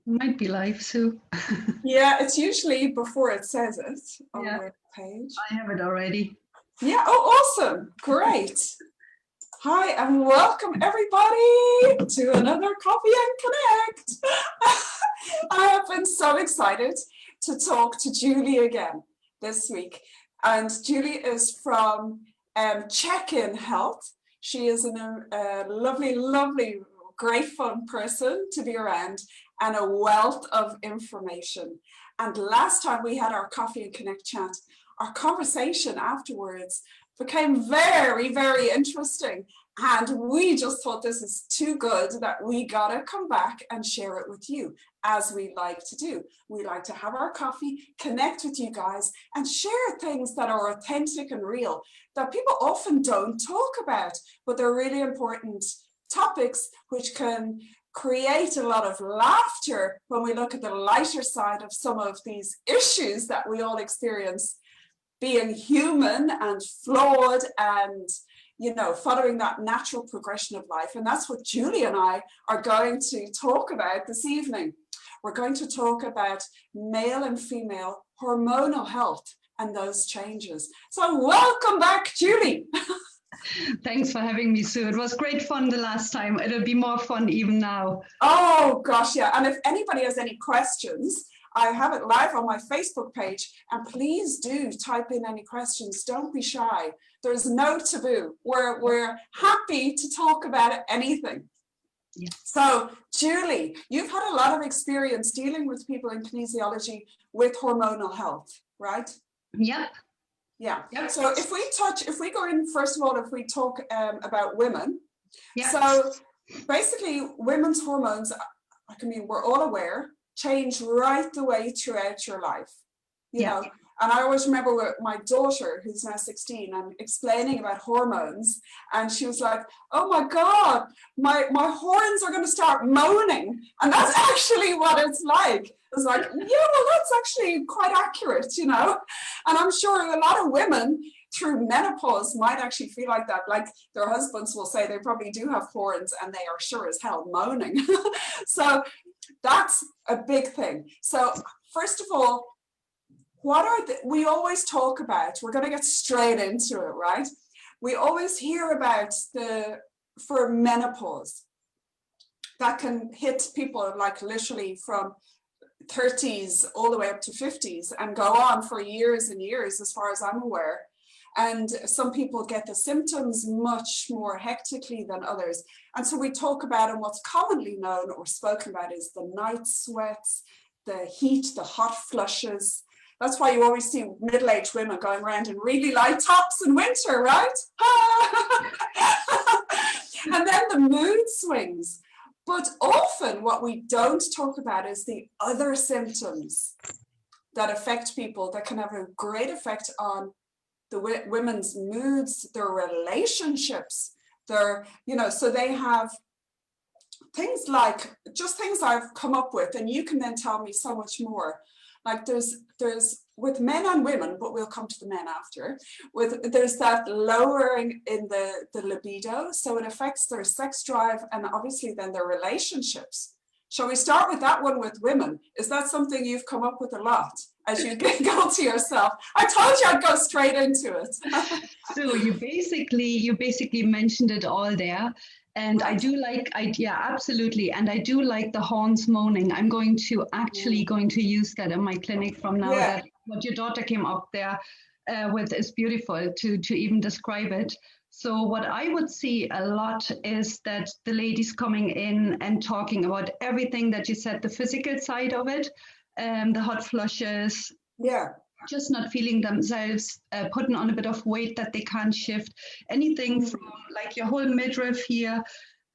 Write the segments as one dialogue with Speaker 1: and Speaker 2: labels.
Speaker 1: Might be live, Sue.
Speaker 2: Yeah, it's usually before it says it on the page.
Speaker 1: I have it already.
Speaker 2: Yeah, oh, awesome. Great. Hi, and welcome everybody to another Coffee and Connect. I have been so excited to talk to Juli again this week. And Juli is from CheKin Health. She is a lovely, lovely, great fun person to be around and a wealth of information. And last time we had our Coffee and Connect chat, our conversation afterwards became very, very interesting. And we just thought this is too good that we gotta come back and share it with you, as we like to do. We like to have our coffee, connect with you guys, and share things that are authentic and real that people often don't talk about, but they're really important topics which can create a lot of laughter when we look at the lighter side of some of these issues that we all experience, being human and flawed and, you know, following that natural progression of life. And that's what Juli and I are going to talk about this evening. We're going to talk about male and female hormonal health and those changes. So welcome back, Juli.
Speaker 1: Thanks for having me, Sue. It was great fun the last time. It'll be more fun even now.
Speaker 2: Oh, gosh, yeah. And if anybody has any questions, I have it live on my Facebook page, and please do type in any questions. Don't be shy. There's no taboo. We're happy to talk about anything. Yeah. So, Juli, you've had a lot of experience dealing with people in kinesiology with hormonal health, right?
Speaker 1: Yep.
Speaker 2: Yeah. Yep. So if we go in, first of all, if we talk about women. Yep. So basically women's hormones, I mean, we're all aware, change right the way throughout your life, you know. And I always remember with my daughter, who's now 16, I'm explaining about hormones, and she was like, oh my God, my horns are going to start moaning. And that's actually what it's like. It's like, yeah, well, that's actually quite accurate, you know. And I'm sure a lot of women through menopause might actually feel like that. Like their husbands will say they probably do have horns and they are sure as hell moaning. So that's a big thing. So first of all, what are we always talk about, we're going to get straight into it, right? We always hear about for menopause that can hit people like literally from 30s all the way up to 50s and go on for years and years, as far as I'm aware. And some people get the symptoms much more hectically than others. And so we talk about, and what's commonly known or spoken about is the night sweats, the heat, the hot flushes. That's why you always see middle-aged women going around in really light tops in winter, right? And then the mood swings. But often what we don't talk about is the other symptoms that affect people that can have a great effect on the women's moods, their relationships, their, you know, so they have things like, just things I've come up with, and you can then tell me so much more. Like there's with men and women, but we'll come to the men after, there's that lowering in the libido, so it affects their sex drive and obviously then their relationships. Shall we start with that one with women? Is that something you've come up with a lot as you go to yourself? I told you I'd go straight into it.
Speaker 1: So you basically mentioned it all there. And right. I do like, yeah, absolutely. And I do like the horns moaning. I'm going to use that in my clinic from now. Yeah. That what your daughter came up there with is beautiful to even describe it. So what I would see a lot is that the ladies coming in and talking about everything that you said, the physical side of it, the hot flushes.
Speaker 2: Yeah.
Speaker 1: Just not feeling themselves, putting on a bit of weight that they can't shift, anything from like your whole midriff here,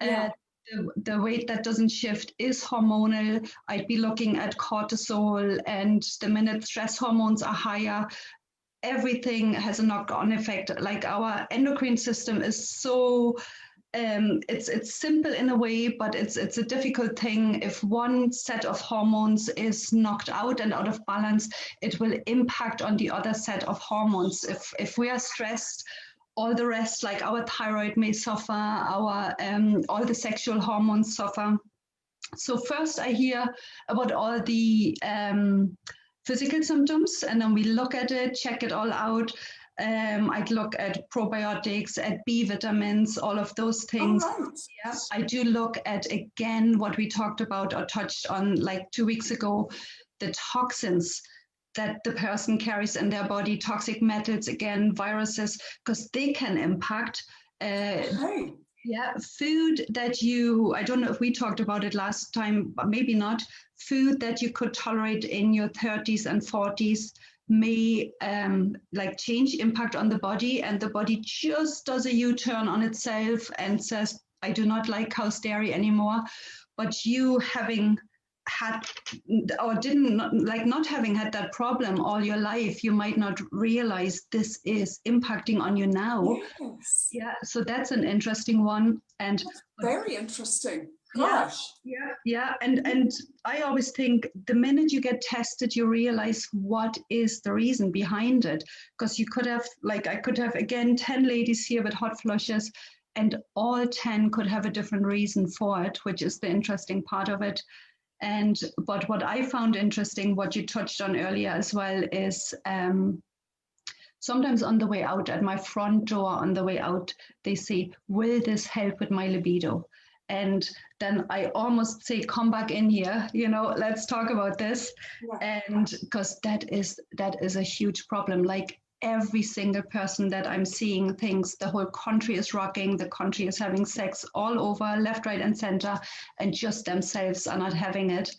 Speaker 1: the weight that doesn't shift is hormonal. I'd be looking at cortisol, and the minute stress hormones are higher, everything has a knock-on effect. Like our endocrine system is so it's simple in a way, but it's a difficult thing. If one set of hormones is knocked out and out of balance, it will impact on the other set of hormones. If we are stressed, all the rest, like our thyroid may suffer, our all the sexual hormones suffer. So first I hear about all the physical symptoms, and then we look at it, check it all out. I'd look at probiotics, at B vitamins, all of those things.
Speaker 2: Oh, right.
Speaker 1: Yeah, I do look at, again, what we talked about or touched on like 2 weeks ago, the toxins that the person carries in their body, toxic metals, again, viruses, because they can impact.
Speaker 2: Okay.
Speaker 1: Yeah, food that you, I don't know if we talked about it last time, but maybe not, food that you could tolerate in your 30s and 40s may like change impact on the body, and the body just does a U-turn on itself and says, I do not like cow's dairy anymore. But you having had or not having had that problem all your life, you might not realize this is impacting on you now.
Speaker 2: Yes.
Speaker 1: Yeah, so that's an interesting one. And
Speaker 2: that's very interesting.
Speaker 1: Yeah,
Speaker 2: Gosh.
Speaker 1: yeah. And I always think the minute you get tested, you realize what is the reason behind it. Because you could have, like, I could have, again, 10 ladies here with hot flushes, and all 10 could have a different reason for it, which is the interesting part of it. But what I found interesting, what you touched on earlier as well, is sometimes on the way out, at my front door on the way out, they say, will this help with my libido? And then I almost say, come back in here, let's talk about this. Yeah. And because that is a huge problem. Like every single person that I'm seeing thinks the whole country is rocking, the country is having sex all over, left, right, and center, and just themselves are not having it.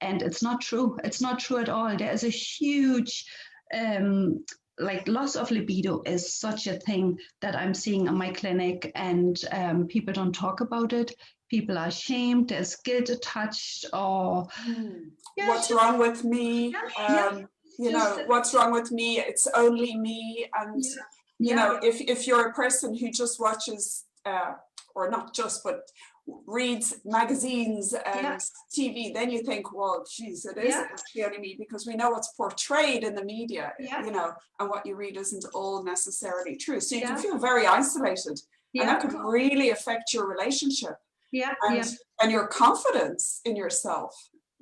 Speaker 1: And it's not true. It's not true at all. There is a huge like loss of libido is such a thing that I'm seeing in my clinic, and people don't talk about it. People are ashamed. There's guilt attached, or
Speaker 2: what's wrong with me? What's wrong with me? It's only me. And if you're a person who just watches, or not just, but reads magazines and TV, then you think, well, geez, it is actually only me, because we know what's portrayed in the media, and what you read isn't all necessarily true. So you can feel very isolated, and that could really affect your relationship and your confidence in yourself.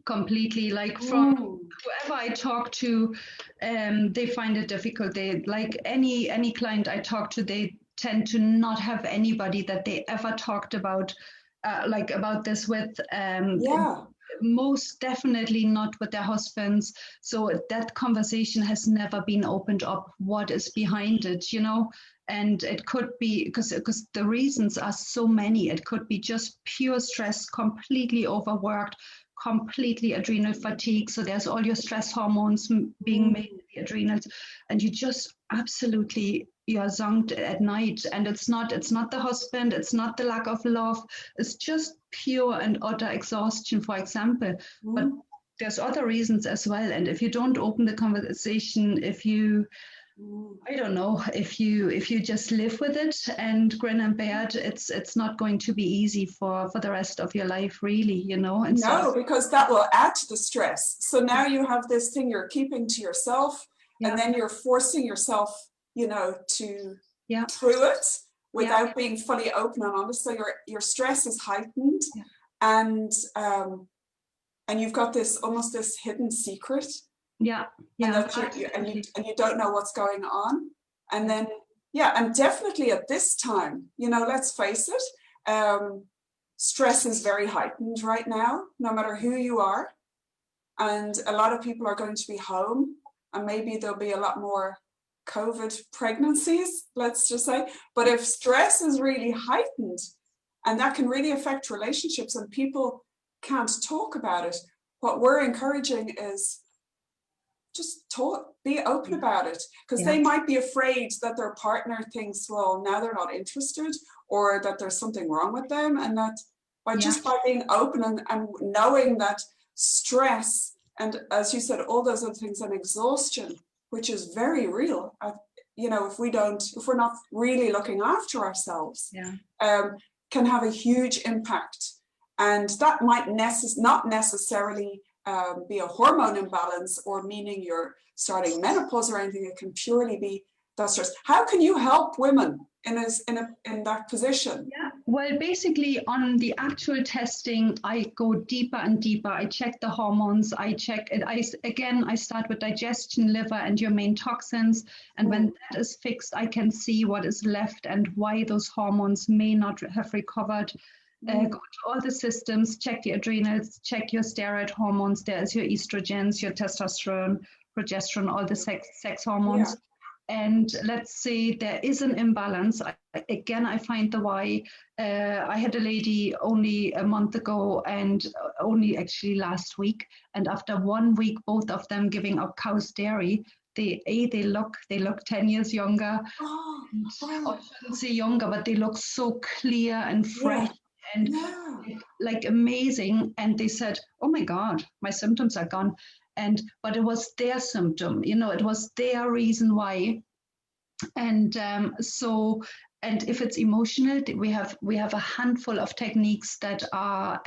Speaker 1: Completely. Like from whoever I talk to, they find it difficult. They, like any client I talk to, they tend to not have anybody that they ever talked about about this with. Most definitely not with their husbands. So that conversation has never been opened up. What is behind it, And it could be because the reasons are so many. It could be just pure stress, completely overworked, completely adrenal fatigue. So there's all your stress hormones being made in the adrenals, and you just absolutely, you're zonked at night. And it's not the husband, it's not the lack of love, it's just pure and utter exhaustion, for example. But there's other reasons as well. And if you don't open the conversation, if you I don't know, if you just live with it and grin and bear it, it's not going to be easy for the rest of your life, really, And
Speaker 2: because that will add to the stress. So now you have this thing you're keeping to yourself, and then you're forcing yourself, to through it without being fully open and honest. So your stress is heightened, and you've got this almost this hidden secret. And you don't know what's going on. And then and definitely at this time, let's face it, stress is very heightened right now, no matter who you are. And a lot of people are going to be home, and maybe there'll be a lot more COVID pregnancies, let's just say. But if stress is really heightened, and that can really affect relationships, and people can't talk about it, what we're encouraging is just talk, be open about it, because they might be afraid that their partner thinks, well, now they're not interested, or that there's something wrong with them, and that by being open and knowing that stress, and as you said, all those other things, and exhaustion, which is very real, if we're not really looking after ourselves, can have a huge impact. And that might not necessarily be a hormone imbalance, or meaning you're starting menopause or anything. It can purely be that stress. How can you help women in that position?
Speaker 1: Yeah, well, basically on the actual testing, I go deeper and deeper. I check the hormones, I check it. I start with digestion, liver, and your main toxins. And when that is fixed, I can see what is left and why those hormones may not have recovered. Go to all the systems, check the adrenals, check your steroid hormones. There's your estrogens, your testosterone, progesterone, all the sex hormones. Yeah. And let's say there is an imbalance. I find the why. I had a lady only a month ago and only actually last week. And after 1 week, both of them giving up cow's dairy, they look 10 years younger.
Speaker 2: Oh,
Speaker 1: I shouldn't say younger, but they look so clear and fresh. Yeah. And like amazing. And they said, oh my God, my symptoms are gone. But it was their symptom, it was their reason why. And and if it's emotional, we have a handful of techniques that are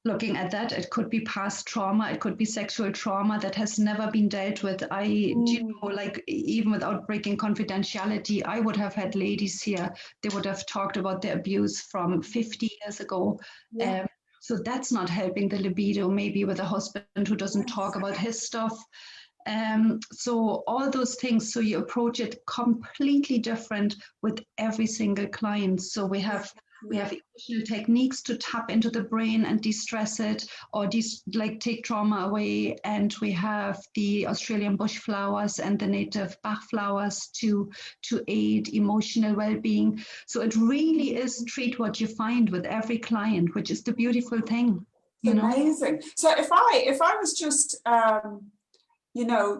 Speaker 1: looking at that. It could be past trauma, it could be sexual trauma that has never been dealt with. Like even without breaking confidentiality, I would have had ladies here, they would have talked about their abuse from 50 years ago. Yeah. So that's not helping the libido, maybe with a husband who doesn't talk about his stuff. So all those things, so you approach it completely different with every single client. So we have emotional techniques to tap into the brain and de-stress it, or take trauma away. And we have the Australian bush flowers and the native Backflowers to aid emotional well-being. So it really is treat what you find with every client, which is the beautiful thing.
Speaker 2: Amazing. So if I was just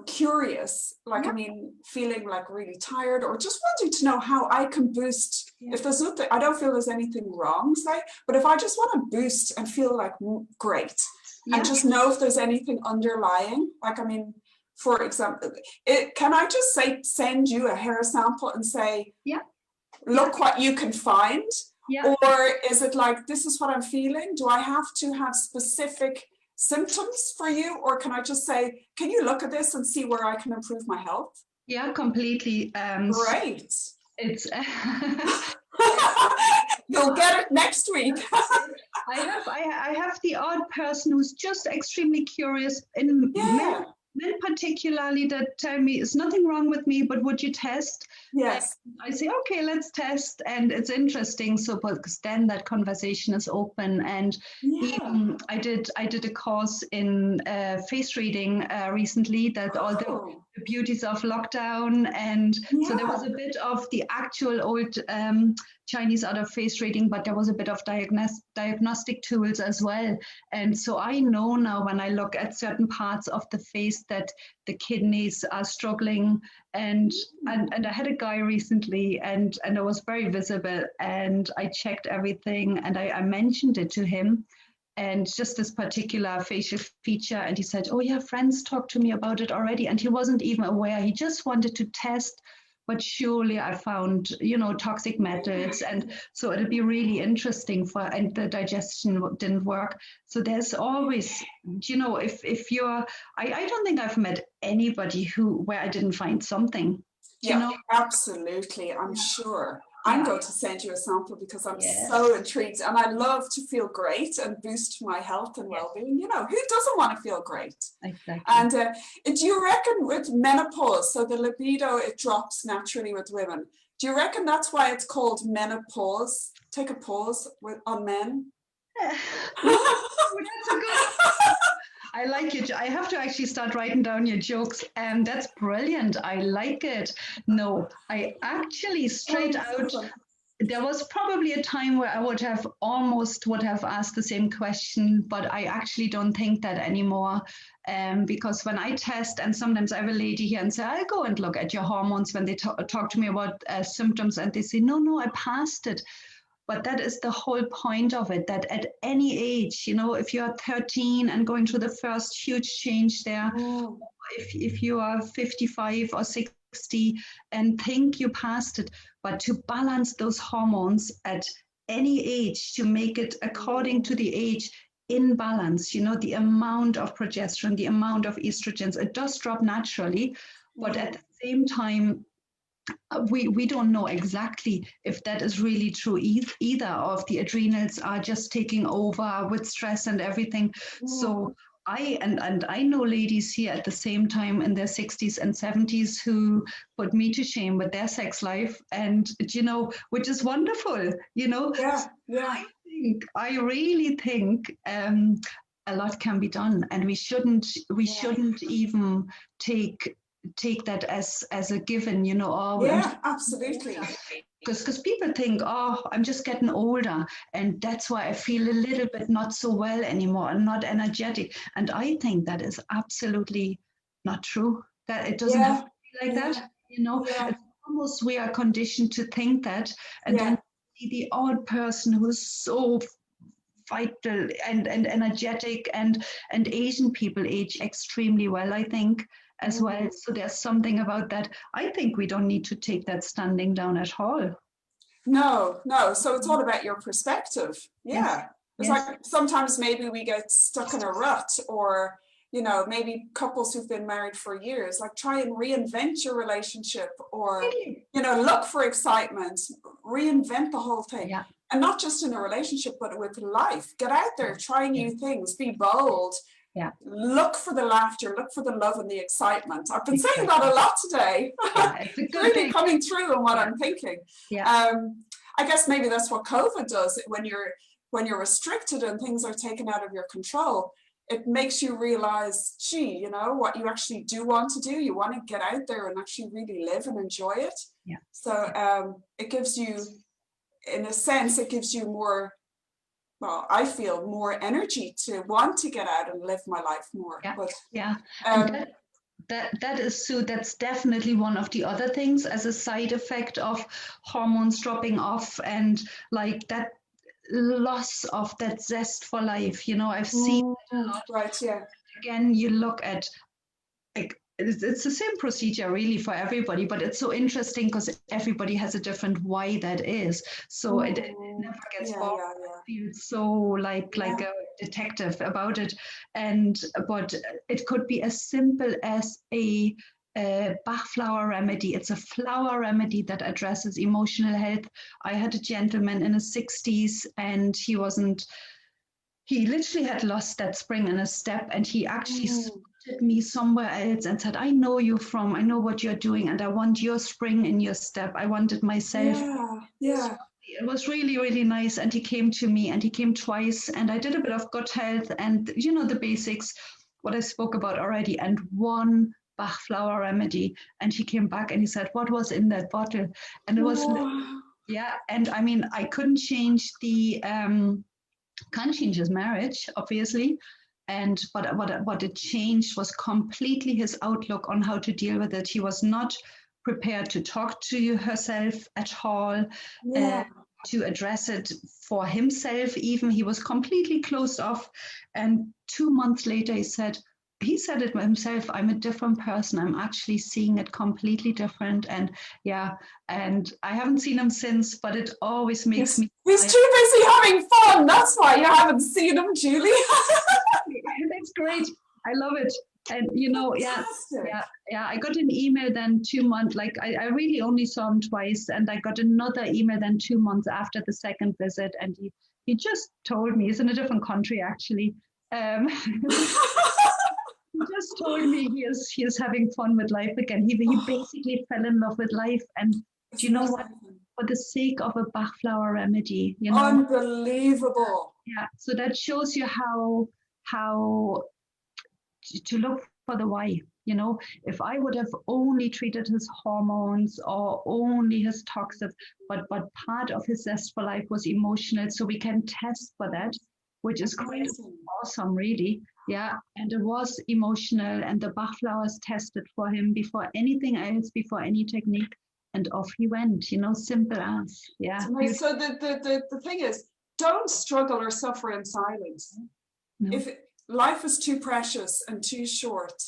Speaker 2: curious, feeling like really tired, or just wanting to know how I can boost, if there's nothing, I don't feel there's anything wrong, but if I just want to boost and feel like great, and just know if there's anything underlying, for example, can I just send you a hair sample and say, look what you can find? Yeah. Or is it like, this is what I'm feeling? Do I have to have specific symptoms for you, or can I just say, can you look at this and see where I can improve my health?
Speaker 1: Yeah, completely.
Speaker 2: Great.
Speaker 1: It's
Speaker 2: you'll get it next week.
Speaker 1: I have the odd person who's just extremely curious in men particularly that tell me there's nothing wrong with me, but would you test?
Speaker 2: Yes.
Speaker 1: I say, okay, let's test. And it's interesting. So, because then that conversation is open. And even I did a course in face reading recently, that all the beauties of lockdown. And so there was a bit of the actual old Chinese art of face reading, but there was a bit of diagnostic tools as well. And so I know now when I look at certain parts of the face that the kidneys are struggling. And I had a guy recently, and it was very visible, and I checked everything, and I mentioned it to him, and just this particular facial feature, and he said, oh yeah, friends talked to me about it already, and he wasn't even aware. He just wanted to test, but surely I found, toxic metals. And so it'll be really interesting and the digestion didn't work. So there's always, if you're, I don't think I've met anybody where I didn't find something.
Speaker 2: Absolutely. I'm sure. I'm going to send you a sample because I'm so intrigued, and I love to feel great and boost my health and well-being. Who doesn't want to feel great?
Speaker 1: Exactly.
Speaker 2: And do you reckon with menopause, so the libido, it drops naturally with women, do you reckon that's why it's called menopause? Take a pause on men.
Speaker 1: That's a good. I like it. I have to actually start writing down your jokes. That's brilliant. I like it. No, I actually straight out, there was probably a time where I would have asked the same question, but I actually don't think that anymore. Because when I test, and sometimes I have a lady here and say, I'll go and look at your hormones when they talk to me about symptoms, and they say, no, I passed it. But that is the whole point of it, that at any age, if you're 13 and going through the first huge change there, if you are 55 or 60 and think you passed it, but to balance those hormones at any age, to make it according to the age in balance, the amount of progesterone, the amount of estrogens, it does drop naturally, but at the same time, we don't know exactly if that is really true either, or if the adrenals are just taking over with stress and everything. So I know ladies here at the same time in their 60s and 70s who put me to shame with their sex life, and which is wonderful. I really think a lot can be done, and we shouldn't even take that as a given,
Speaker 2: absolutely.
Speaker 1: Because people think, oh, I'm just getting older, and that's why I feel a little bit not so well anymore and not energetic. And I think that is absolutely not true. That it doesn't have to be like that. It's almost we are conditioned to think that, and then see the odd person who's so vital and energetic, and Asian people age extremely well, I think, as well. So there's something about that. I think we don't need to take that standing down at all.
Speaker 2: No. So it's all about your perspective. Yeah. It's like sometimes maybe we get stuck in a rut, or, maybe couples who've been married for years, like try and reinvent your relationship, or, look for excitement, reinvent the whole thing.
Speaker 1: Yeah.
Speaker 2: And not just in a relationship, but with life. Get out there, try new things, be bold.
Speaker 1: Yeah.
Speaker 2: Look for the laughter, look for the love and the excitement. I've been saying that a lot today.
Speaker 1: It's a good
Speaker 2: really
Speaker 1: thing.
Speaker 2: Coming through in what I'm thinking. I guess maybe that's what COVID does. When you're restricted and things are taken out of your control, it makes you realize, gee, what you actually do want to do. You want to get out there and actually really live and enjoy it.
Speaker 1: Yeah.
Speaker 2: So it gives you, in a sense, it gives you more, well, I feel more energy to want to get out and live my life more.
Speaker 1: Yeah. And that is so. That's definitely one of the other things as a side effect of hormones dropping off, and like that loss of that zest for life. I've seen it a lot.
Speaker 2: Right. Yeah.
Speaker 1: Again, you look at it's the same procedure really for everybody, but it's so interesting because everybody has a different why that is. So it never gets bored. I feel so like a detective about it. But it could be as simple as a Backflower remedy. It's a flower remedy that addresses emotional health. I had a gentleman in his 60s, and he literally had lost that spring in his step, and he actually spotted me somewhere else and said, I know what you're doing, and I want your spring in your step. I want it myself.
Speaker 2: Yeah.
Speaker 1: It was really, really nice. And he came to me, and he came twice, and I did a bit of gut health and the basics, what I spoke about already, and one Backflower remedy. And he came back and he said, what was in that bottle? And it was and I mean, I couldn't change can't change his marriage, obviously, but what it changed was completely his outlook on how to deal with it. He was not prepared to talk to herself at all, to address it for himself even. He was completely closed off. And 2 months later, he said it himself, I'm a different person. I'm actually seeing it completely different. And and I haven't seen him since, but it always makes me...
Speaker 2: He's too busy having fun. That's why you haven't seen him, Julie.
Speaker 1: That's great. I love it. And I got an email then 2 months, like I really only saw him twice, and I got another email then 2 months after the second visit, and he just told me, he's in a different country actually. He just told me he is having fun with life again. He basically fell in love with life. And do you know what? For the sake of a Backflower remedy,
Speaker 2: Unbelievable.
Speaker 1: Yeah. So that shows you how to look for the why. If I would have only treated his hormones or only his toxins, but part of his zest for life was emotional. So we can test for that, which is quite awesome, really. Yeah, and it was emotional, and the Backflowers tested for him before anything else, before any technique, and off he went. Simple as. Yeah.
Speaker 2: So the thing is, don't struggle or suffer in silence. No. If life is too precious and too short,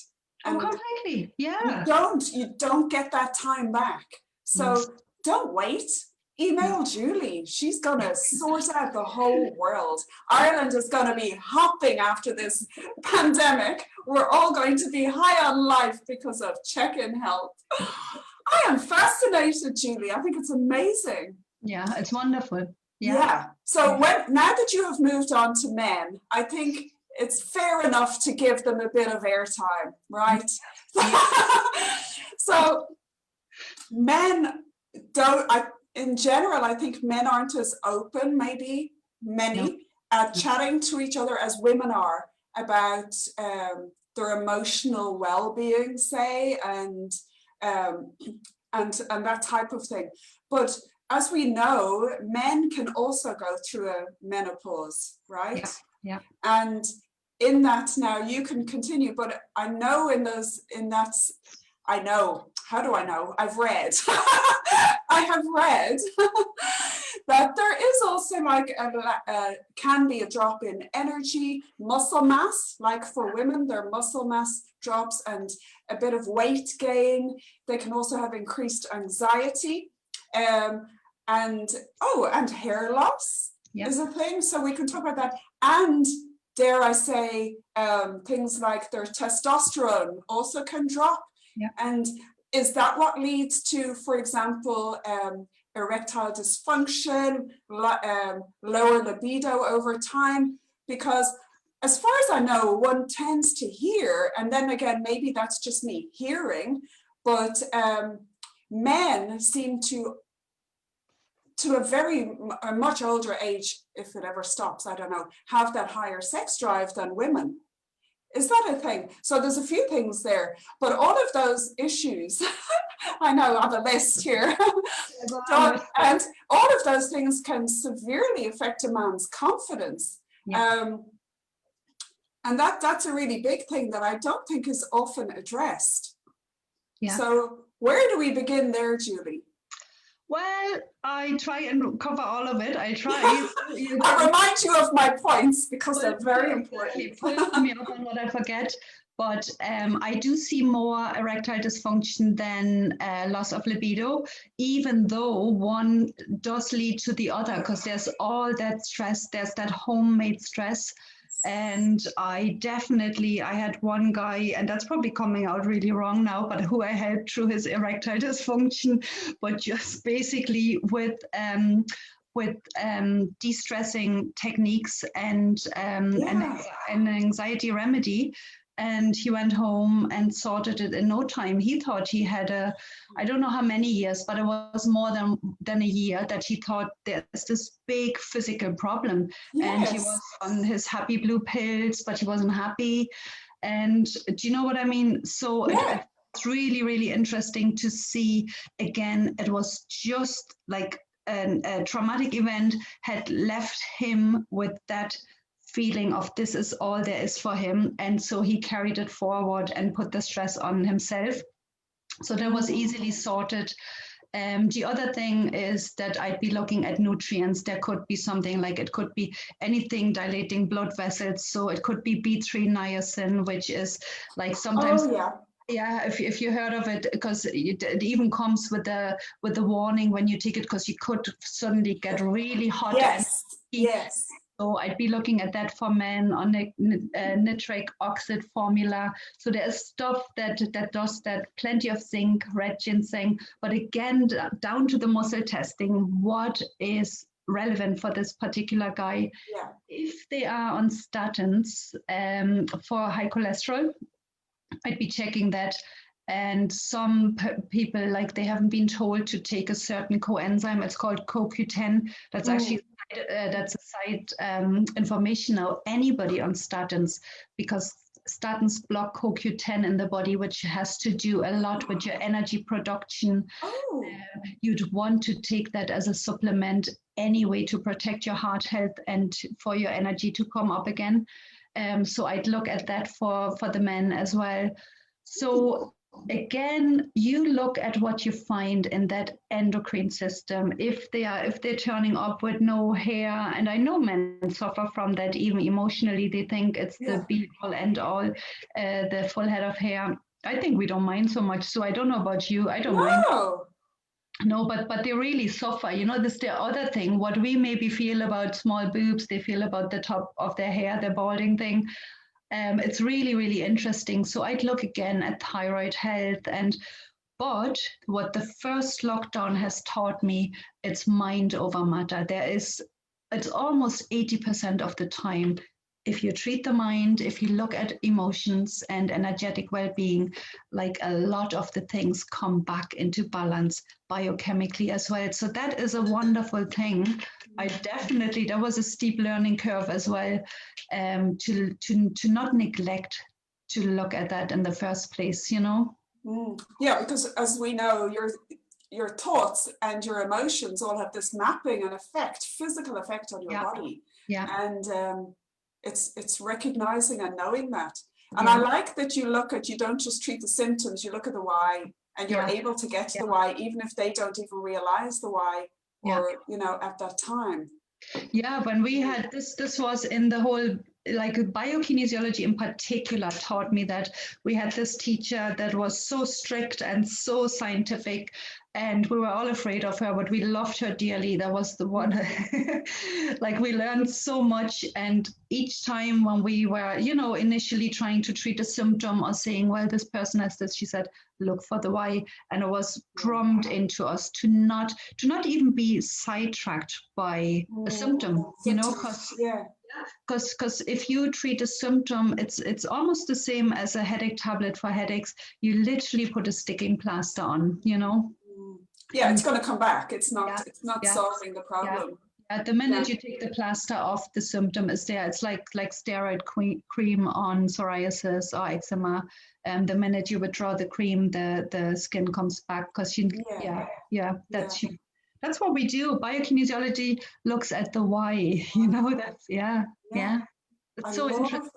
Speaker 2: and
Speaker 1: completely, yeah,
Speaker 2: you don't get that time back. So don't wait. Email Julie. She's going to sort out the whole world. Ireland is going to be hopping after this pandemic. We're all going to be high on life because of CheKin Health. I am fascinated, Julie. I think it's amazing.
Speaker 1: Yeah, it's wonderful.
Speaker 2: Yeah. So now that you have moved on to men, I think it's fair enough to give them a bit of airtime, right? So men don't, in general, I think men aren't as open, maybe many, at chatting to each other as women are about their emotional well-being, say, and that type of thing. But as we know, men can also go through a menopause, right?
Speaker 1: Yeah.
Speaker 2: And in that now you can continue, but I know how do I know? I've read, I have read that there is also like can be a drop in energy, muscle mass, like for women, their muscle mass drops and a bit of weight gain. They can also have increased anxiety. And hair loss is a thing. So we can talk about that. And dare I say, things like their testosterone also can drop. And is that what leads to, for example, erectile dysfunction, lower libido over time? Because as far as I know, one tends to hear, and then again, maybe that's just me hearing, but men seem to a much older age, if it ever stops, I don't know, have that higher sex drive than women. Is that a thing? So there's a few things there, but all of those issues, I know on the list here, and all of those things can severely affect a man's confidence. And that's a really big thing that I don't think is often addressed. So where do we begin there, Julie?
Speaker 1: Well, I try and cover all of it. I try.
Speaker 2: I remind you of my points because they're very important.
Speaker 1: Pull me up on what I forget. But I do see more erectile dysfunction than loss of libido, even though one does lead to the other, because there's all that stress, there's that homemade stress. And I had one guy, and that's probably coming out really wrong now, but who I helped through his erectile dysfunction, but just basically with de-stressing techniques and an anxiety remedy. And he went home and sorted it in no time. He thought he had I don't know how many years, but it was more than a year that he thought there's this big physical problem. And he was on his happy blue pills, but he wasn't happy. And do you know what I mean? So it's really, really interesting to see. Again, it was just like a traumatic event had left him with that feeling of this is all there is for him, and so he carried it forward and put the stress on himself. So that was easily sorted. The other thing is that I'd be looking at nutrients. There could be something like, it could be anything dilating blood vessels, so it could be B3 niacin, which is like sometimes if you heard of it, because it even comes with the warning when you take it, because you could suddenly get really hot. So I'd be looking at that for men on a nitric oxide formula. So there's stuff that does that, plenty of zinc, red ginseng, but again, down to the muscle testing, what is relevant for this particular guy. If they are on statins for high cholesterol, I'd be checking that. And some people, like, they haven't been told to take a certain coenzyme. It's called CoQ10. That's actually that's a side information now. Anybody on statins, because statins block CoQ10 in the body, which has to do a lot with your energy production. You'd want to take that as a supplement anyway to protect your heart health and for your energy to come up again. So I'd look at that for the men as well. So again, you look at what you find in that endocrine system. If they're turning up with no hair, and I know men suffer from that, even emotionally, they think it's the be all end all, the full head of hair. I think we don't mind so much. So I don't know about you. I don't mind. No, but they really suffer. You know, this is the other thing. What we maybe feel about small boobs, they feel about the top of their hair, the balding thing. It's really, really interesting. So I'd look again at thyroid health, But what the first lockdown has taught me, it's mind over matter. It's almost 80% of the time. If you treat the mind, if you look at emotions and energetic well-being, like a lot of the things come back into balance biochemically as well. So that is a wonderful thing. There was a steep learning curve as well, to not neglect to look at that in the first place, you know?
Speaker 2: Yeah, because as we know, your thoughts and your emotions all have this mapping and effect, physical effect on your body.
Speaker 1: Yeah.
Speaker 2: And it's recognizing and knowing that. And I like that you don't just treat the symptoms, you look at the why, and you're able to get to the why, even if they don't even realize the why, or, you know, at that time.
Speaker 1: Yeah, when we had this was in the whole, like biokinesiology in particular taught me that we had this teacher that was so strict and so scientific, and we were all afraid of her, but we loved her dearly. That was the one. Like, we learned so much, and each time when we were, you know, initially trying to treat a symptom or saying, well, this person has this, she said, look for the why. And it was drummed into us to not even be sidetracked by a symptom, you know, because if you treat a symptom, it's almost the same as a headache tablet for headaches. You literally put a sticking plaster on, you know.
Speaker 2: Yeah, it's going to come back. It's not solving the problem.
Speaker 1: At the minute you take the plaster off, the symptom is there. It's like steroid cream on psoriasis or eczema. And the minute you withdraw the cream, the skin comes back, because that's what we do. Biokinesiology looks at the why, you know. That's It's so interesting.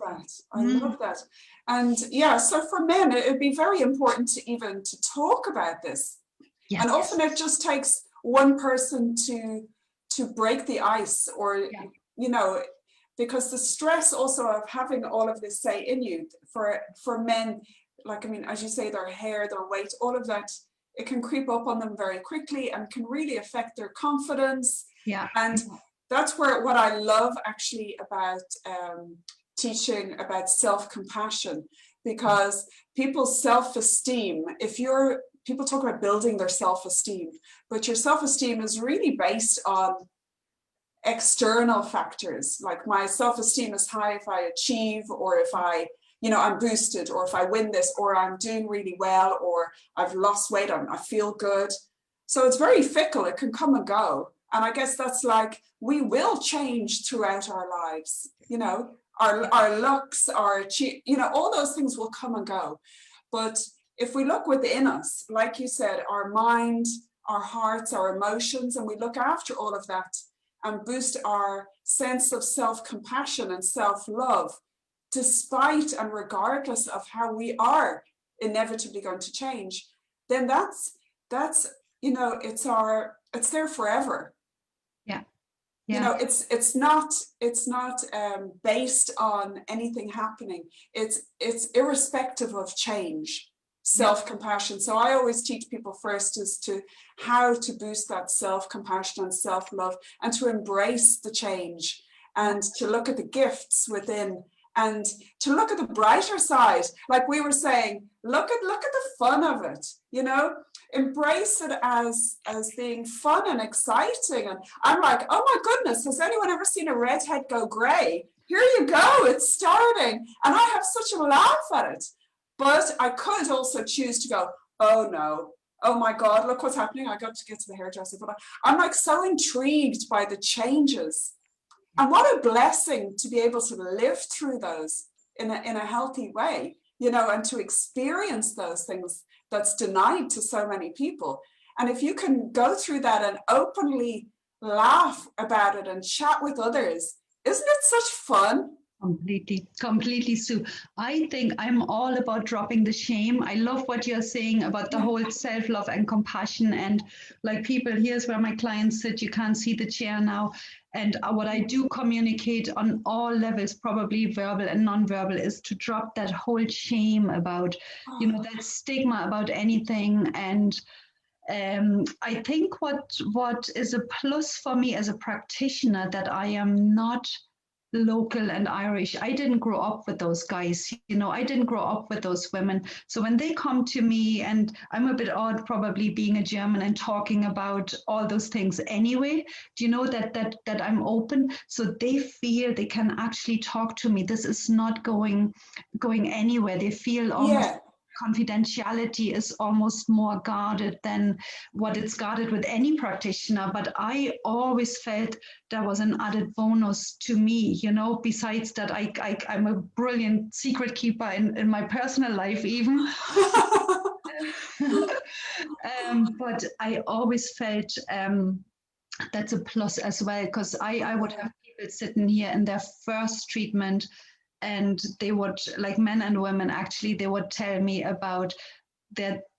Speaker 2: I love that. And so for men, it would be very important to talk about this. Yes. And often it just takes one person to break the ice, or you know, because the stress also of having all of this say in you, for men, like, I mean, as you say, their hair, their weight, all of that, it can creep up on them very quickly and can really affect their confidence. Yeah. And that's what I love actually about teaching about self-compassion, because people's self-esteem, people talk about building their self-esteem, but your self-esteem is really based on external factors. Like, my self-esteem is high if I achieve, or if I'm boosted, or if I win this, or I'm doing really well, or I've lost weight, I feel good. So it's very fickle. It can come and go. And I guess that's like, we will change throughout our lives, you know, our looks, all those things will come and go. But if we look within us, like you said, our mind, our hearts, our emotions, and we look after all of that and boost our sense of self-compassion and self-love, despite and regardless of how we are inevitably going to change, then that's you know, it's there forever. Yeah. You know, it's not based on anything happening. It's irrespective of change. Self-compassion. So I always teach people first as to how to boost that self-compassion and self-love, and to embrace the change, and to look at the gifts within, and to look at the brighter side. Like we were saying, look at the fun of it, you know, embrace it as being fun and exciting. And I'm like, oh my goodness, has anyone ever seen a redhead go gray? Here you go, it's starting. And I have such a laugh at it. But I could also choose to go, oh no, oh my God, look what's happening. I got to get to the hairdresser. But I'm like so intrigued by the changes. And what a blessing to be able to live through those in a healthy way, you know, and to experience those things that's denied to so many people. And if you can go through that and openly laugh about it and chat with others, isn't it such fun?
Speaker 1: Completely, Sue. I think I'm all about dropping the shame. I love what you're saying about the whole self-love and compassion. And like, people, here's where my clients sit. You can't see the chair now. And what I do communicate on all levels, probably verbal and non-verbal, is to drop that whole shame about, you know, that stigma about anything. And I think what is a plus for me as a practitioner, that I am not local and Irish. I didn't grow up with those guys, you know, I didn't grow up with those women. So when they come to me, and I'm a bit odd probably being a German and talking about all those things anyway, do you know that I'm open, so they feel they can actually talk to me. This is not going anywhere. They feel almost confidentiality is almost more guarded than what it's guarded with any practitioner. But I always felt there was an added bonus to me, you know, besides that I'm a brilliant secret keeper in my personal life even. But I always felt that's a plus as well, because I would have people sitting here in their first treatment, and they would, like men and women actually, they would tell me about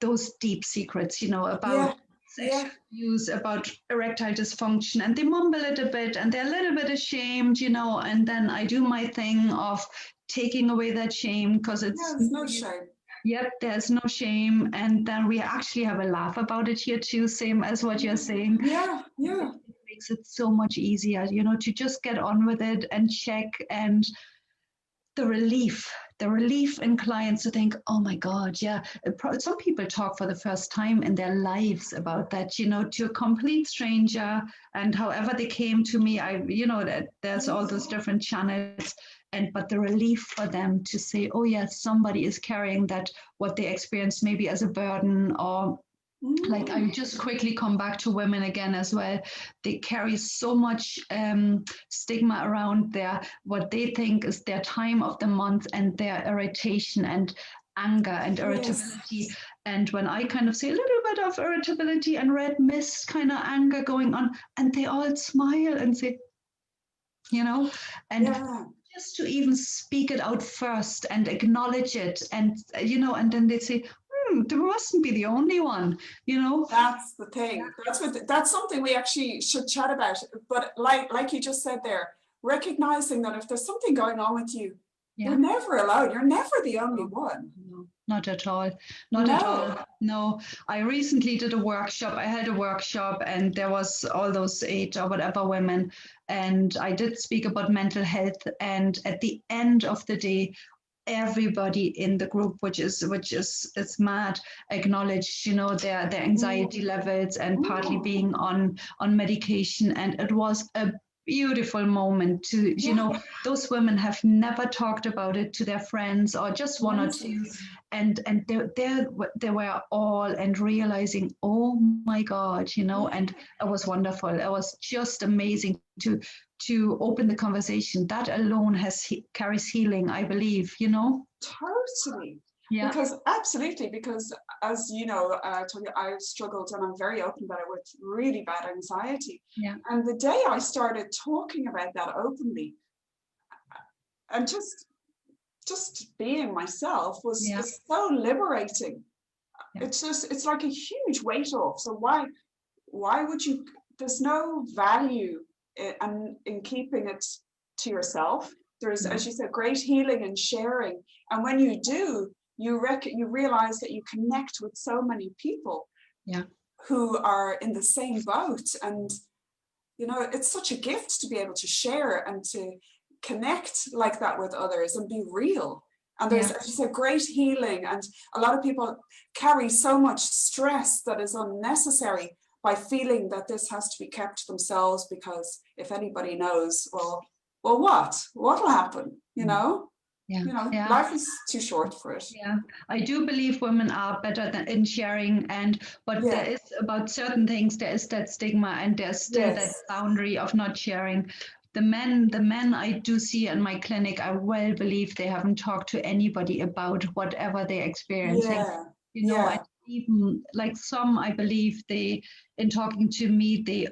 Speaker 1: those deep secrets, you know, about sexual abuse, about erectile dysfunction, and they mumble it a bit and they're a little bit ashamed, you know, and then I do my thing of taking away that shame, because
Speaker 2: there's no shame.
Speaker 1: Yep, there's no shame. And then we actually have a laugh about it here too, same as what you're saying.
Speaker 2: Yeah.
Speaker 1: It makes it so much easier, you know, to just get on with it and check. And the relief in clients to think, oh my God, yeah. Some people talk for the first time in their lives about that, you know, to a complete stranger, and however they came to me, you know, that there's all those different channels. But the relief for them to say, oh yeah, somebody is carrying that, what they experienced maybe as a burden, or like, I just quickly come back to women again as well. They carry so much stigma around what they think is their time of the month, and their irritation and anger and irritability. And when I kind of say a little bit of irritability and red mist kind of anger going on, and they all smile and say, you know, and just to even speak it out first and acknowledge it, and you know, and then they say, there mustn't be the only one, you know.
Speaker 2: That's the thing. That's something we actually should chat about. But like you just said there, recognizing that if there's something going on with you, you're never alone. You're never the only one.
Speaker 1: No, not at all. Not at all. No. I recently did a workshop. I had a workshop, and there was all those 8 or whatever women, and I did speak about mental health. And at the end of the day, everybody in the group, which is mad, acknowledged, you know, their anxiety levels, and partly being on medication. And it was a beautiful moment to, you know, those women have never talked about it to their friends, or just one or two, and they were all, and realizing, oh my God, you know. And it was wonderful. It was just amazing to open the conversation. That alone carries healing, I believe, you know.
Speaker 2: Totally. Yeah. Because absolutely, because as you know, Tonya, I've struggled, and I'm very open about it, with really bad anxiety.
Speaker 1: Yeah.
Speaker 2: And the day I started talking about that openly, and just being myself was so liberating. Yeah. It's like a huge weight off. So why would you? There's no value in keeping it to yourself. There's, as you said, great healing and sharing. And when you do, you realize that you connect with so many people who are in the same boat. And, you know, it's such a gift to be able to share and to connect like that with others and be real. And there's, as you said, great healing. And a lot of people carry so much stress that is unnecessary by feeling that this has to be kept to themselves, because if anybody knows, well, what'll happen, you know?
Speaker 1: Yeah.
Speaker 2: You know, life is too short for it.
Speaker 1: Yeah, I do believe women are better than in sharing, but there is, about certain things, there is that stigma, and there's still that boundary of not sharing. The men I do see in my clinic, I well believe they haven't talked to anybody about whatever they're experiencing. You know, and even like some, I believe in talking to me, they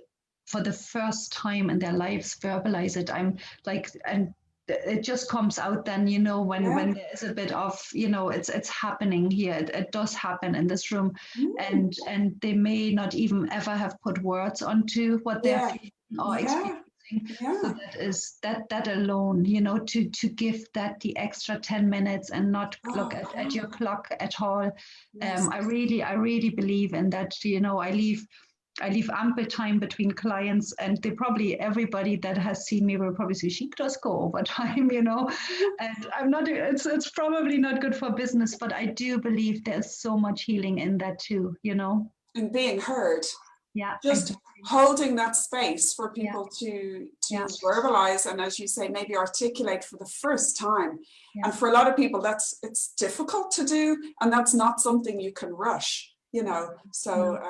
Speaker 1: for the first time in their lives verbalize it. I'm like, and it just comes out then, you know, when there is a bit of, you know, it's happening here. It does happen in this room, and they may not even ever have put words onto what they're feeling or experiencing. So that alone, you know, to give that the extra 10 minutes and not look at your clock at all. I really believe in that. You know, I leave I leave ample time between clients, and everybody that has seen me will probably say, she does go over time, you know, and I'm not, it's probably not good for business, but I do believe there's so much healing in that too, you know.
Speaker 2: And being heard.
Speaker 1: Yeah.
Speaker 2: Just
Speaker 1: exactly.
Speaker 2: holding that space for people to verbalize and, as you say, maybe articulate for the first time. And for a lot of people, it's difficult to do, and that's not something you can rush, you know. So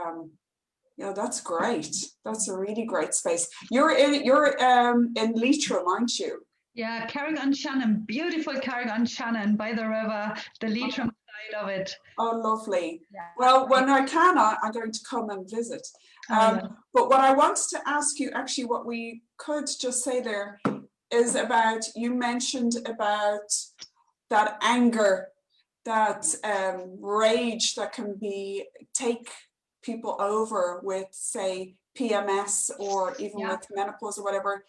Speaker 2: that's great. That's a really great space. You're in Leitrim, aren't you?
Speaker 1: Yeah, Carrick-on-Shannon, beautiful Carrick-on-Shannon by the river, the Leitrim side of it.
Speaker 2: Oh, lovely. Yeah. Well, when I can, I'm going to come and visit. But what I wanted to ask you, actually, what we could just say there is about, you mentioned about that anger, that rage that can take people over with, say, PMS or even with menopause or whatever.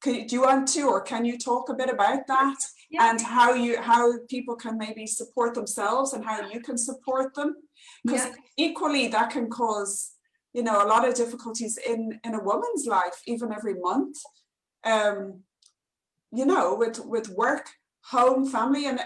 Speaker 2: Do you want to, or can you talk a bit about that and how people can maybe support themselves and how you can support them? Because equally that can cause, you know, a lot of difficulties in a woman's life, even every month, you know, with work, home, family, and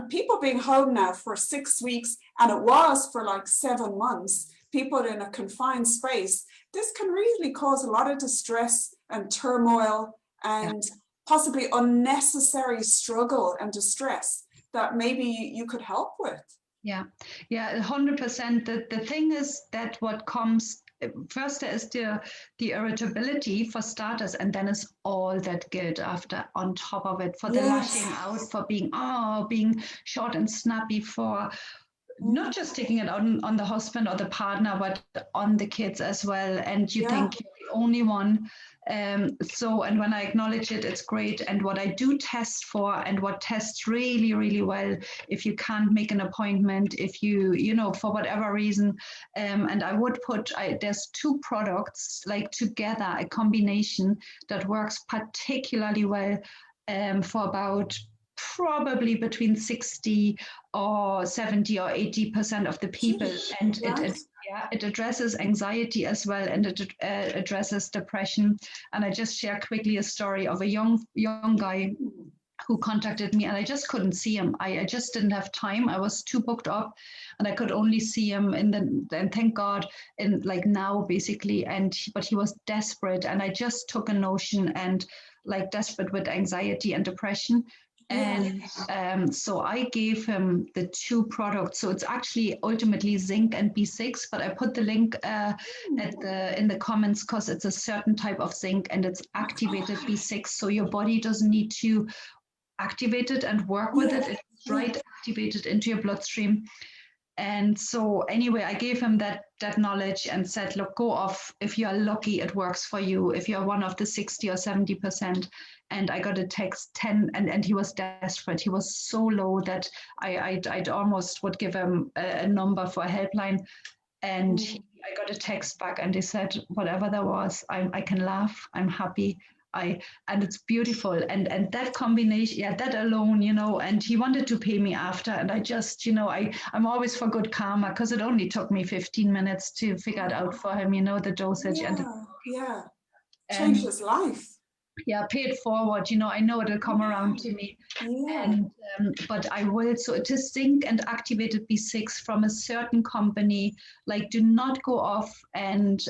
Speaker 2: people being home now for 6 weeks, and it was for like 7 months, people in a confined space. This can really cause a lot of distress and turmoil and possibly unnecessary struggle and distress that maybe you could help with.
Speaker 1: Yeah, 100%. The thing is that what comes first, there is the irritability for starters, and then is all that guilt after on top of it for the lashing out, for being short and snappy, for not just taking it on the husband or the partner, but on the kids as well. And you think you're the only one. And when I acknowledge it, it's great. And what I do test for, and what tests really, really well, if you can't make an appointment, if you know, for whatever reason, and I would there's 2 products like together, a combination that works particularly well for about probably between 60 or 70 or 80% of the people. And it addresses anxiety as well, and it addresses depression. And I just share quickly a story of a young guy who contacted me, and I just couldn't see him. I just didn't have time. I was too booked up, and I could only see him and thank God, in like now basically. But he was desperate, and I just took a notion, and like desperate with anxiety and depression. And so I gave him the 2 products. So it's actually ultimately Zinc and B6, but I put the link in the comments, because it's a certain type of zinc and it's activated B6. So your body doesn't need to activate it and work with it. It's right activated into your bloodstream. And so anyway, I gave him that knowledge and said, look, go off. If you're lucky, it works for you. If you're one of the 60 or 70%. And I got a text 10, and he was desperate. He was so low that I'd almost would give him a number for a helpline. And I got a text back, and they said, whatever there was, I can laugh. I'm happy. And it's beautiful, and that combination, that alone, you know. And he wanted to pay me after, and I just, you know, I'm always for good karma, because it only took me 15 minutes to figure it out for him, you know, the dosage
Speaker 2: changed his life.
Speaker 1: Pay it forward, you know. I know it'll come around to me. And but I will. So it is Zinc and activated B6 from a certain company. Like, do not go off and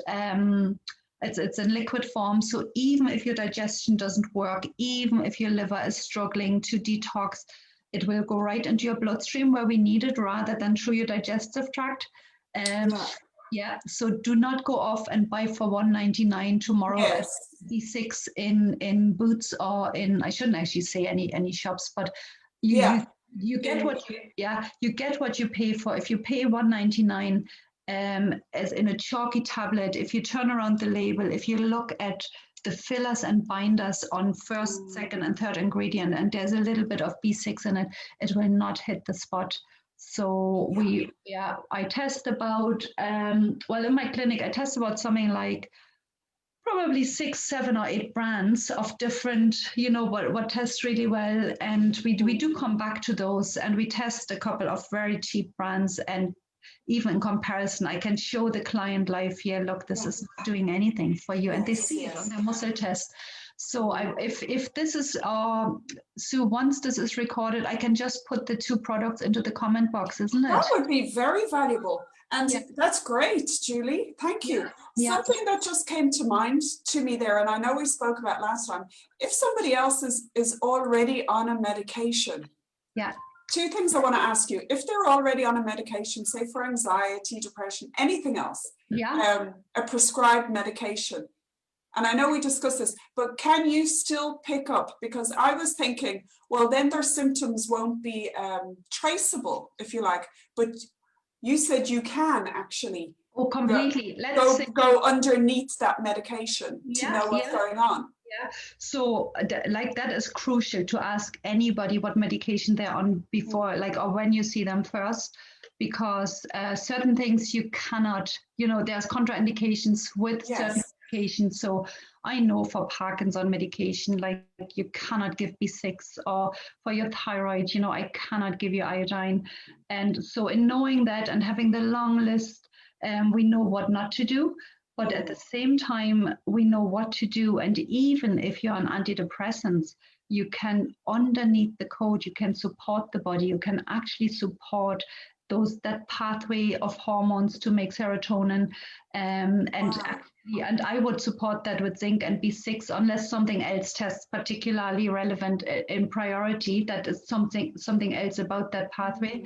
Speaker 1: it's in liquid form. So even if your digestion doesn't work, even if your liver is struggling to detox, it will go right into your bloodstream where we need it, rather than through your digestive tract. So do not go off and buy for $1.99 tomorrow at B6 in Boots or in, I shouldn't actually say any shops, but you get what you pay for. If you pay $1.99 as in a chalky tablet, if you turn around the label, if you look at the fillers and binders on first, second, and third ingredient, and there's a little bit of B6 in it, it will not hit the spot. So I test about, in my clinic, I test about something like probably 6, 7, or 8 brands of different, you know, what tests really well. And we do come back to those, and we test a couple of very cheap brands, and even in comparison, I can show the client live here, look, this is not doing anything for you. And they see it on their muscle test. So if this is, Sue, once this is recorded, I can just put the 2 products into the comment box, isn't it?
Speaker 2: That would be very valuable. And that's great, Julie. Thank you. Something that just came to mind to me there, and I know we spoke about last time, if somebody else is already on a medication, 2 things I want to ask you. If they're already on a medication, say for anxiety, depression, anything else, a prescribed medication, and I know we discussed this, but can you still pick up? Because I was thinking, well, then their symptoms won't be traceable, if you like, but you said you can actually
Speaker 1: completely
Speaker 2: go underneath that medication to know what's going on.
Speaker 1: So like that is crucial to ask anybody what medication they're on before, like, or when you see them first, because certain things you cannot, there's contraindications with certain medications. So I know for Parkinson medication, like you cannot give B6, or for your thyroid, I cannot give you iodine. And so in knowing that and having the long list, we know what not to do. But at the same time, we know what to do. And even if you're on antidepressants, you can, underneath the code, you can support the body. You can actually support that pathway of hormones to make serotonin. And I would support that with zinc and B6, unless something else tests particularly relevant in priority. That is something else about that pathway.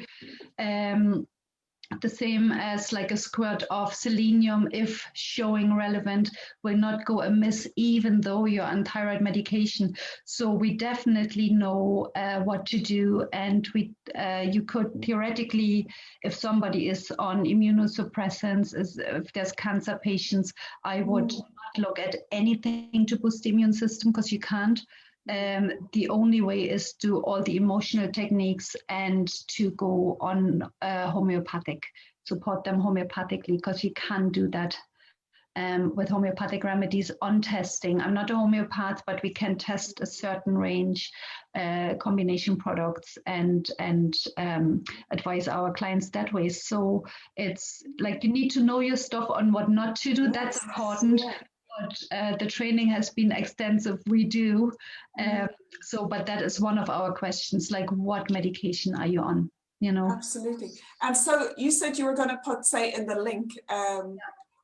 Speaker 1: The same as like a squirt of selenium, if showing relevant, will not go amiss even though you're on thyroid medication. So we definitely know what to do, and you could theoretically, if somebody is on immunosuppressants, if there's cancer patients, I would not look at anything to boost the immune system, because you can't. The only way is do all the emotional techniques and to go on homeopathic, support them homeopathically, because you can do that with homeopathic remedies on testing. I'm not a homeopath, but we can test a certain range, combination products, and advise our clients that way. So it's like you need to know your stuff on what not to do. That's important. But the training has been extensive. We do. But that is one of our questions, like what medication are you on?
Speaker 2: Absolutely. And so you said you were going to put, say, in the link,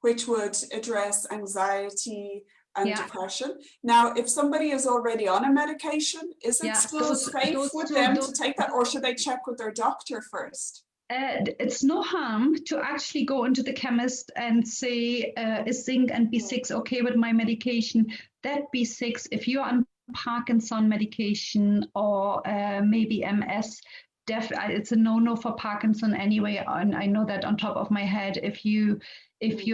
Speaker 2: which would address anxiety and depression. Now, if somebody is already on a medication, is it still safe with them to take that, or should they check with their doctor first?
Speaker 1: It's no harm to actually go into the chemist and say, is zinc and B6 okay with my medication? That B6, if you're on Parkinson medication or maybe MS, it's a no-no for Parkinson anyway. And I know that on top of my head. If you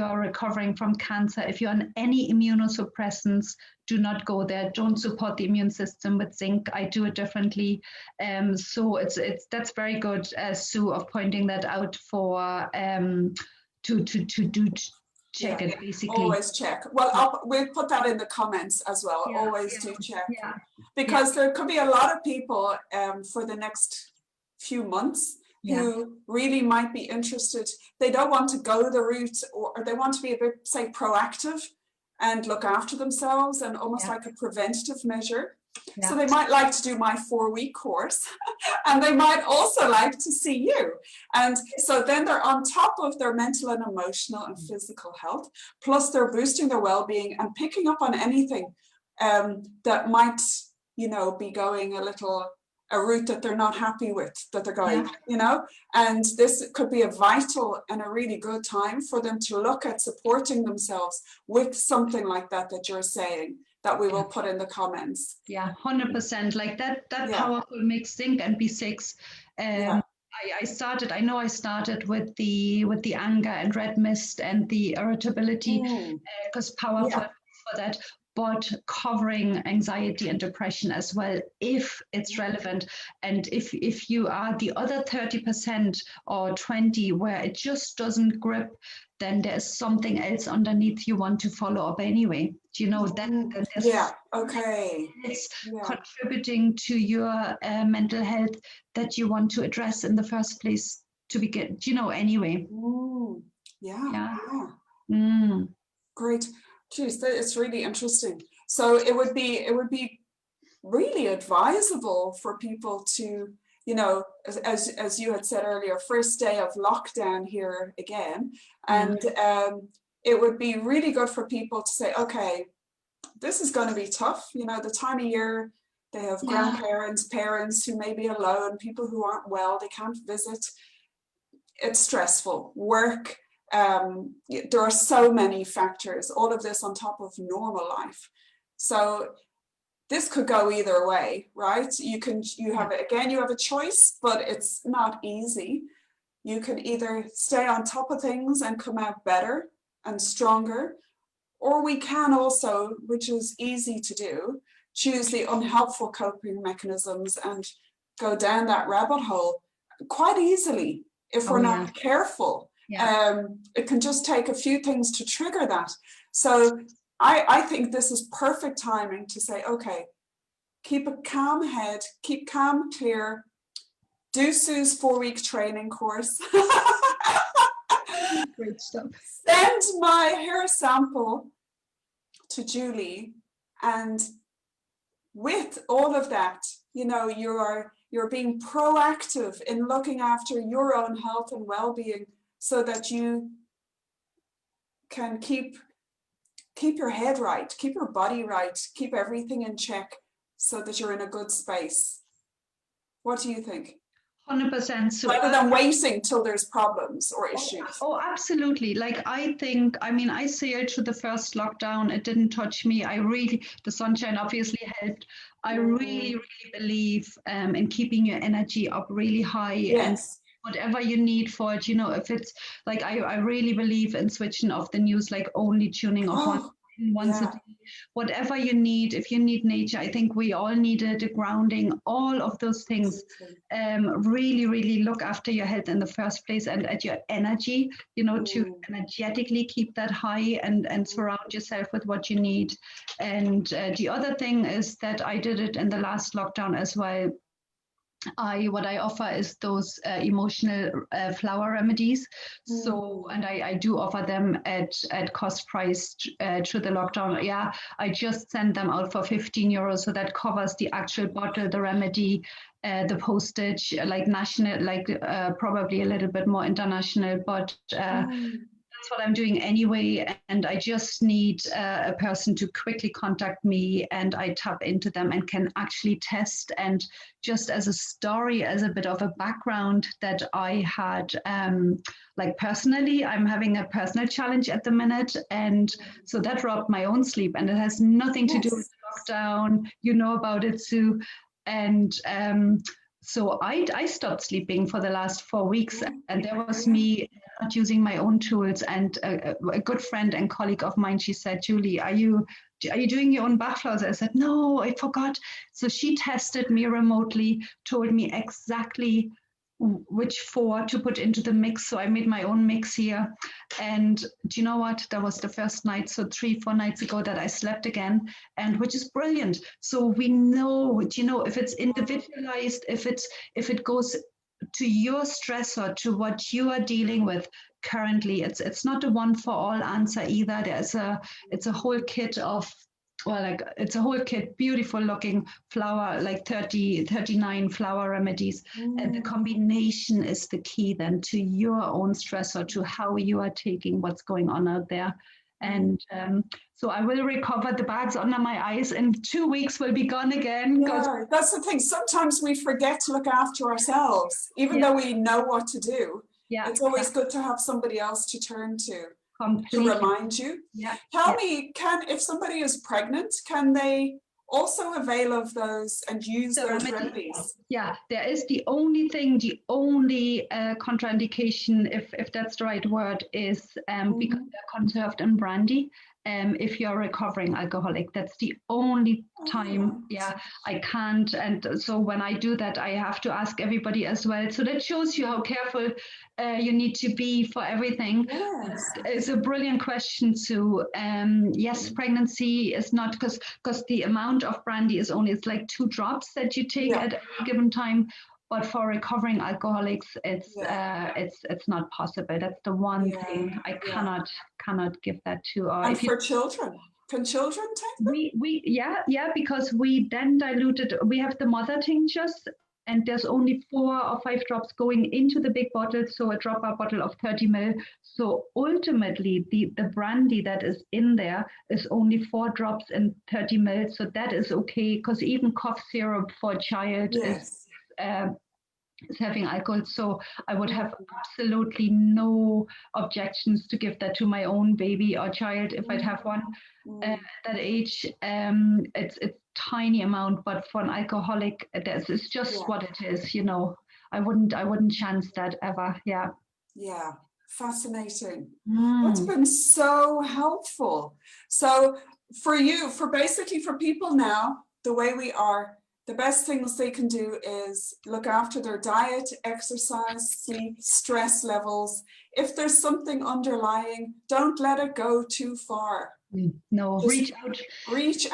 Speaker 1: are recovering from cancer, if you're on any immunosuppressants, do not go there. Don't support the immune system with zinc. I do it differently. So that's very good, Sue, of pointing that out for to check it, basically.
Speaker 2: Always check. Well, we'll put that in the comments as well. Always do check. Because there could be a lot of people for the next few months who really might be interested. They don't want to go the route, or they want to be a bit, say, proactive and look after themselves, and almost like a preventative measure. So they might like to do my 4-week course, and they might also like to see you. And so then they're on top of their mental and emotional and physical health, plus they're boosting their well-being and picking up on anything that might, be going a route that they're not happy with, that they're going, and this could be a vital and a really good time for them to look at supporting themselves with something like that you're saying, that we will put in the comments.
Speaker 1: 100%. Like that powerful mix, zinc and B6. I started with the anger and red mist and the irritability, because powerful for that. But covering anxiety and depression as well, if it's relevant. And if you are the other 30% or 20% where it just doesn't grip, then there's something else underneath you want to follow up anyway. Do you know that? It's contributing to your mental health that you want to address in the first place. to begin, anyway.
Speaker 2: Yeah.
Speaker 1: Mm.
Speaker 2: Great. Geez, it's really interesting. So it would be really advisable for people to, as you had said earlier, first day of lockdown here again, and it would be really good for people to say, okay, this is going to be tough. The time of year, they have grandparents, parents who may be alone, people who aren't well, they can't visit. It's stressful. Work. There are so many factors, all of this on top of normal life. So this could go either way, right? You have a choice, but it's not easy. You can either stay on top of things and come out better and stronger, or we can also, which is easy to do, choose the unhelpful coping mechanisms and go down that rabbit hole quite easily if we're not careful. It can just take a few things to trigger that. So I think this is perfect timing to say, okay, keep a calm head, keep calm, clear, do Sue's 4-week training course.
Speaker 1: Great stuff.
Speaker 2: Send my hair sample to Julie, and with all of that, you're being proactive in looking after your own health and well-being so that you can keep your head right, keep your body right, keep everything in check so that you're in a good space. What do you think?
Speaker 1: 100%. So
Speaker 2: rather than waiting till there's problems or issues.
Speaker 1: Oh, absolutely. I say it through the first lockdown, it didn't touch me. The sunshine obviously helped. I really, really believe in keeping your energy up really high and whatever you need for it. If it's I really believe in switching off the news, only tuning off once a day. Whatever you need, if you need nature, I think we all needed a grounding, all of those things. Really, really look after your health in the first place and at your energy, to energetically keep that high and surround yourself with what you need. And the other thing is that I did it in the last lockdown as well. What I offer is those emotional flower remedies. So, and I do offer them at cost price through the lockdown. Yeah, I just send them out for €15. So that covers the actual bottle, the remedy, the postage, national, probably a little bit more international, but that's what I'm doing anyway. And I just need a person to quickly contact me, and I tap into them and can actually test. And just as a story, as a bit of a background that I had, personally, I'm having a personal challenge at the minute. And so that robbed my own sleep, and it has nothing to do with lockdown. You know about it, Sue. And so I stopped sleeping for the last 4 weeks, and there was me not using my own tools. And a good friend and colleague of mine, she said, Julie, are you doing your own Backflowers? I said, no, I forgot. So she tested me remotely, told me exactly which 4 to put into the mix. So I made my own mix here. And do you know what? That was the first night, so 3-4 nights ago, that I slept again, and which is brilliant. So we know, if it's individualized, if it goes to your stressor, to what you are dealing with currently, it's not a one for all answer either. It's a whole kit of, it's a whole kit, beautiful looking flower, 39 flower remedies. And the combination is the key then to your own stressor, to how you are taking what's going on out there. And so I will recover the bags under my eyes. In 2 weeks, will be gone again.
Speaker 2: Yeah, that's the thing. Sometimes we forget to look after ourselves, even though we know what to do. Yeah, it's always good to have somebody else to turn to. Completely. To remind you. Tell me, if somebody is pregnant, can they also avail of those and use those remedies?
Speaker 1: Yeah, there is the only contraindication, if that's the right word, is because they're conserved in brandy. If you're a recovering alcoholic, that's the only time. I can't. And so when I do that, I have to ask everybody as well. So that shows you how careful you need to be for everything. It's a brilliant question, Sue. Yes, pregnancy is not, because the amount of brandy is only, it's 2 drops that you take at any given time. but for recovering alcoholics, it's not possible. That's the one thing I cannot give that to.
Speaker 2: And for children, can children take them?
Speaker 1: Because we then diluted. We have the mother tinctures, and there's only 4 or 5 drops going into the big bottle, so a bottle of 30 ml. So ultimately, the brandy that is in there is only 4 drops and 30 ml, so that is okay, because even cough syrup for a child is having alcohol. So I would have absolutely no objections to give that to my own baby or child if I'd have one at that age. It's tiny amount, but for an alcoholic, it's just what it is. I wouldn't chance that ever.
Speaker 2: Yeah, fascinating. That's been so helpful. So for people now, the way we are, the best things they can do is look after their diet, exercise, sleep, stress levels. If there's something underlying, don't let it go too far.
Speaker 1: No, reach out.
Speaker 2: Reach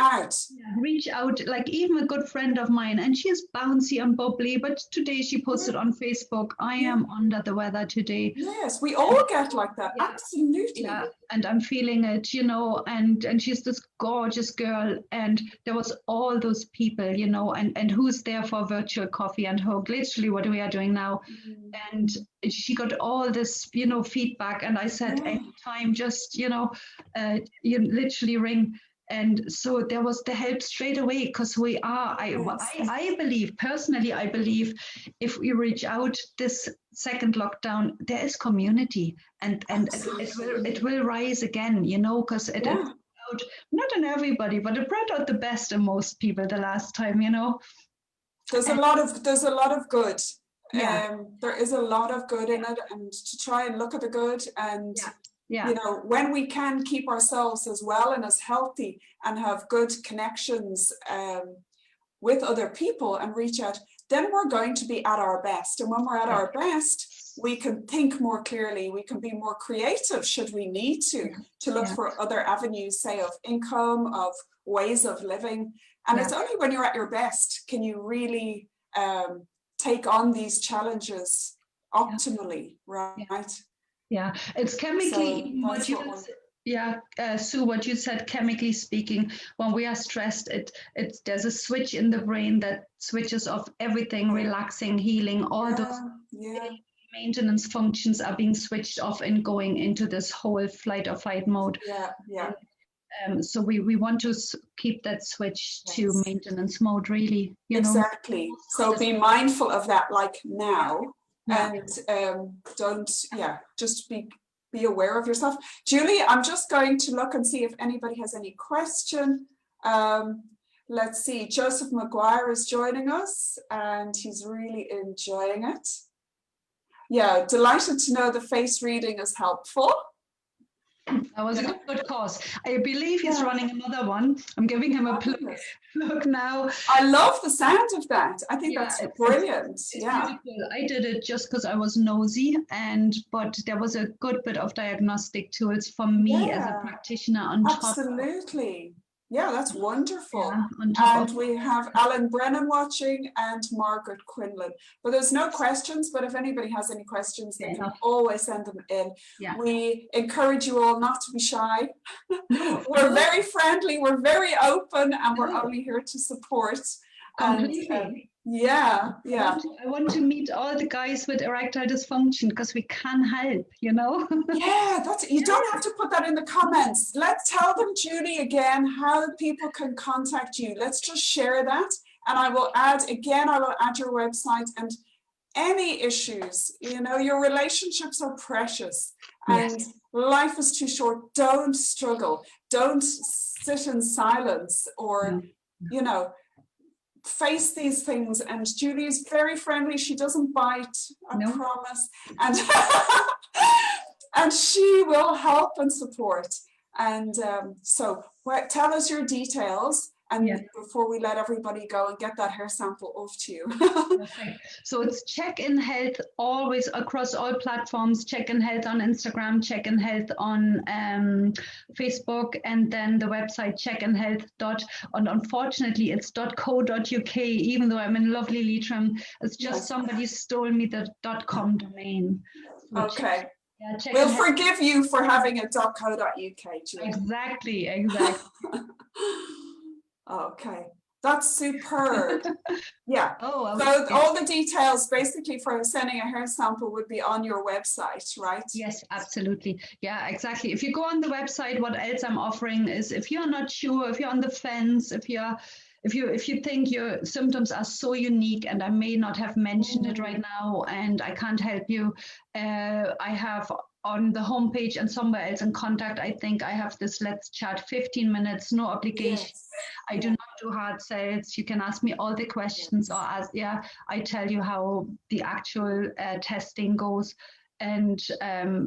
Speaker 2: out.
Speaker 1: Like even a good friend of mine, and she's bouncy and bubbly, but today she posted on Facebook, I am under the weather today.
Speaker 2: Yes, we all get like that. Absolutely.
Speaker 1: Yeah, and I'm feeling it, and she's this gorgeous girl, and there was all those people, and who's there for virtual coffee and hug, literally what we are doing now. And she got all this, feedback, and I said, anytime, just, you literally ring. And so there was the help straight away, because I believe, personally, if we reach out this second lockdown, there is community, and it will rise again, because it brought out, not in everybody, but it brought out the best in most people the last time,
Speaker 2: There's a lot of good. There is a lot of good in it, and to try and look at the good, and when we can keep ourselves as well and as healthy and have good connections with other people and reach out, then we're going to be at our best. And when we're at our best, we can think more clearly, we can be more creative should we need to look for other avenues, say, of income, of ways of living. And it's only when you're at your best can you really take on these challenges optimally, right?
Speaker 1: Yeah, it's chemically, Sue, what you said, chemically speaking, when we are stressed, there's a switch in the brain that switches off everything, relaxing, healing, all those maintenance functions are being switched off and going into this whole flight or fight mode. So we want to keep that switch to maintenance mode, really.
Speaker 2: Exactly. So be mindful of that, like now. And just be aware of yourself. Julie, I'm just going to look and see if anybody has any question. Let's see, Joseph McGuire is joining us and he's really enjoying it. Yeah, delighted to know the face reading is helpful.
Speaker 1: That was a good cause. I believe he's running another one. I'm giving him a plug now.
Speaker 2: I love the sound of that. I think that's brilliant.
Speaker 1: It's beautiful. I did it just because I was nosy, but there was a good bit of diagnostic tools for me as a practitioner on top.
Speaker 2: Absolutely. Yeah, that's wonderful. And we have Alan Brennan watching and Margaret Quinlan. But there's no questions, but if anybody has any questions, they can always send them in. Yeah. We encourage you all not to be shy. We're very friendly, we're very open, and we're only here to support.
Speaker 1: Completely. I want to meet all the guys with erectile dysfunction because we can help,
Speaker 2: Yeah, you don't have to put that in the comments. Let's tell them, Julie, again, how people can contact you. Let's just share that. And I will add your website and any issues. Your relationships are precious and life is too short. Don't struggle. Don't sit in silence or, face these things. And Julie is very friendly. She doesn't bite, I promise. And and she will help and support. And so tell us your details. and before we let everybody go and get that hair sample off to you.
Speaker 1: Perfect. So it's CheKin Health, always across all platforms. CheKin Health on Instagram, CheKin Health on Facebook, and then the website CheKin Health and unfortunately it's .co.uk, even though I'm in lovely Leitrim. It's just somebody stole me the .com domain. So
Speaker 2: okay. We'll forgive you for having a .co.uk, Julie.
Speaker 1: Exactly.
Speaker 2: Okay, that's superb. Yeah.
Speaker 1: Oh,
Speaker 2: so all the details basically for sending a hair sample would be on your website, right?
Speaker 1: Yes, absolutely. Yeah, exactly. If you go on the website, what else I'm offering is, if you're not sure, if you're on the fence, if you think your symptoms are so unique and I may not have mentioned it right now and I can't help you, I have on the homepage and somewhere else in contact, I think I have this Let's Chat 15 minutes, no obligation.
Speaker 2: Yes.
Speaker 1: I do not do hard sales. You can ask me all the questions, or I tell you how the actual testing goes. And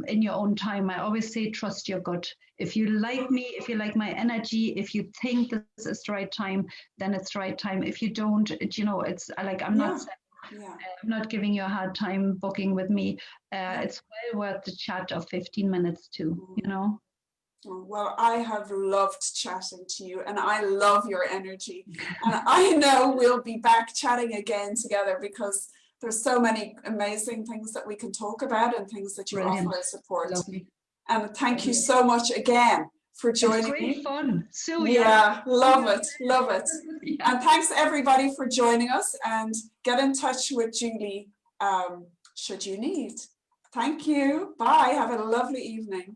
Speaker 1: in your own time, I always say, trust your gut. If you like me, if you like my energy, if you think this is the right time, then it's the right time. If you don't, it's like, I'm not giving you a hard time booking with me. It's well worth the chat of 15 minutes too,
Speaker 2: Well, I have loved chatting to you and I love your energy. And I know we'll be back chatting again together because there's so many amazing things that we can talk about and things that you offer as support.
Speaker 1: Lovely.
Speaker 2: And thank you so much again for joining me.
Speaker 1: It's great fun. So
Speaker 2: love it. And thanks everybody for joining us, and get in touch with Julie should you need. Thank you. Bye. Have a lovely evening.